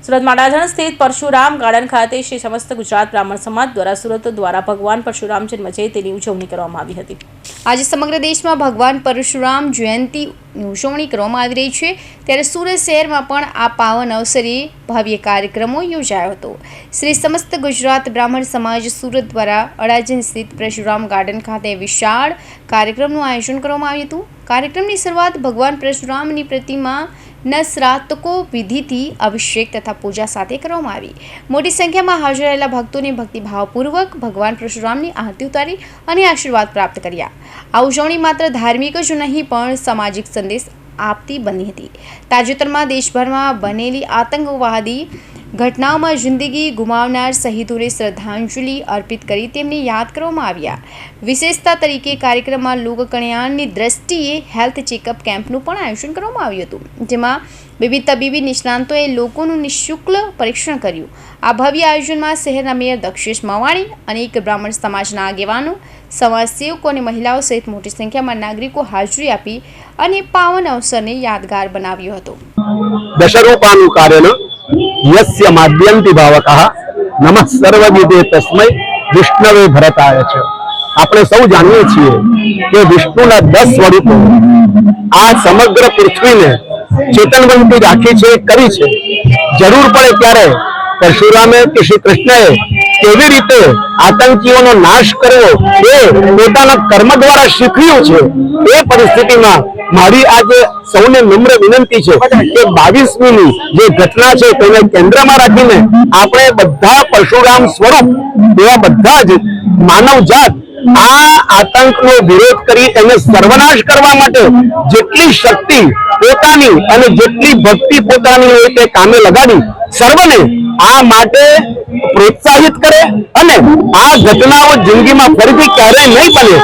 સુરતમાં અડાજણ સ્થિત પરશુરામ ગાર્ડન ખાતે શ્રી સમસ્ત ગુજરાત બ્રાહ્મણ સમાજ દ્વારા સુરત દ્વારા ભગવાન પરશુરામ જન્મ જયંતિની ઉજવણી કરવામાં આવી હતી। આજે સમગ્ર દેશમાં ભગવાન પરશુરામ જયંતિની ઉજવણી કરવામાં આવી રહી છે, ત્યારે સુરત શહેરમાં પણ આ પાવન અવસરે ભવ્ય કાર્યક્રમો યોજાયો હતો। શ્રી સમસ્ત ગુજરાત બ્રાહ્મણ સમાજ સુરત દ્વારા અડાજણ સ્થિત પરશુરામ ગાર્ડન ખાતે વિશાળ કાર્યક્રમનું આયોજન કરવામાં આવ્યું હતું। કાર્યક્રમની શરૂઆત ભગવાન પરશુરામની પ્રતિમા નસરાતકો વિધિથી અભિષેક તથા પૂજા સાથે કરવામાં આવી। મોટી સંખ્યામાં હાજર રહેલા ભક્તોને ભક્તિભાવપૂર્વક ભગવાન પરશુરામની આરતી ઉતારી અને આશીર્વાદ પ્રાપ્ત કર્યા। આ ઉજવણી માત્ર ધાર્મિક જ નહીં પણ સામાજિક સંદેશ આપતી બની હતી। તાજેતરમાં દેશભરમાં બનેલી આતંકવાદી ઘટનાઓમાં જિંદગી ગુમાવનાર શહીદોને શ્રદ્ધાંજલિ અર્પિત કરી તેમને યાદ કરવામાં આવ્યા। વિશેષતા તરીકે કાર્યક્રમમાં લોક કલ્યાણની દ્રષ્ટિએ હેલ્થ ચેકઅપ કેમ્પનું પણ આયોજન કરવામાં આવ્યું હતું, જેમાં વિવિધ તબીબી નિષ્ણાંતોએ લોકોનું નિઃશુલ્ક પરીક્ષણ કર્યું। આ ભવ્ય આયોજનમાં શહેરના મેયર દક્ષેશ મવાણી, અનેક બ્રાહ્મણ સમાજના આગેવાનો, સમાજસેવકો અને મહિલાઓ સહિત મોટી સંખ્યામાં નાગરિકો હાજરી આપી અને પાવન અવસરને યાદગાર બનાવ્યો હતો। દશરૂપાનું કાર્યનો यस्य माध्यंति भावकः नमः सर्वविदे तस्मै विष्णवे भरताय च। આપણે સૌ જાણીએ છીએ કે વિષ્ણુના 10 સ્વરૂપો આ સમગ્ર પૃથ્વીને ચેતનવંતી રાખી છે, કરી છે। જરૂર પડે ત્યારે પરશુરામે કે શ્રી કૃષ્ણએ કેવી રીતે આતંકીઓનો નાશ કર્યો એ પોતાના કર્મ દ્વારા શીખ્યું છે। એ પરિસ્થિતિમાં મારી આજે સૌને નમ્ર વિનંતી છે કે 22મીની જે ઘટના છે તેને કેન્દ્રમાં રાખીને આપણે બધા પરશુરામ સ્વરૂપ એવા બધા જ માનવજાત આ આતંકનો વિરોધ કરી એને સર્વનાશ કરવા માટે જેટલી શક્તિ પોતાની અને જેટલી ભક્તિ પોતાની હોય તે કામે લગાડી સર્વને આ માટે પ્રોત્સાહિત કરે અને આ ઘટનાઓ જિંદગીમાં ફરીથી ક્યારેય નહીં બને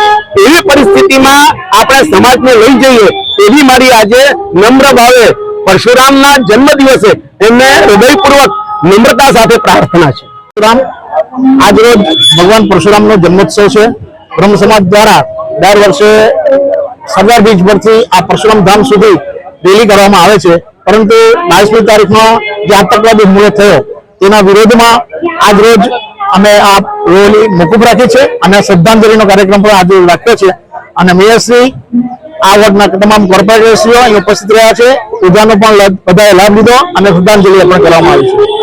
એવી પરિસ્થિતિમાં આપણે સમાજને લઈ જઈએ એવી મારી આજે નમ્ર ભાવે પરશુરામના જન્મદિવસે એમને હૃદયપૂર્વક નમ્રતા સાથે પ્રાર્થના છે। આજ રોજ ભગવાન પરશુરામનો જન્મોત્સવ છે। બ્રહ્મ સમાજ દ્વારા દર વર્ષે સરદાર બીચ પરથી આ પરશુરામ ધામ સુધી રેલી કરવામાં આવે છે, પરંતુ 22મી તારીખનો જે આતંકવાદી હુમલો થયો તેના વિરોધમાં આજ રોજ અમે આ રેલી મોકૂફ રાખી છે અને શ્રદ્ધાંજલિનો કાર્યક્રમ પણ આજે રાખ્યો છે અને મેયરશ્રી આ વોર્ડના તમામ કોર્પોરેટરશ્રીઓ અહીં ઉપસ્થિત રહ્યા છે। પૂજાનો પણ બધાએ લાભ લીધો અને શ્રદ્ધાંજલિ અર્પણ કરવામાં આવી છે।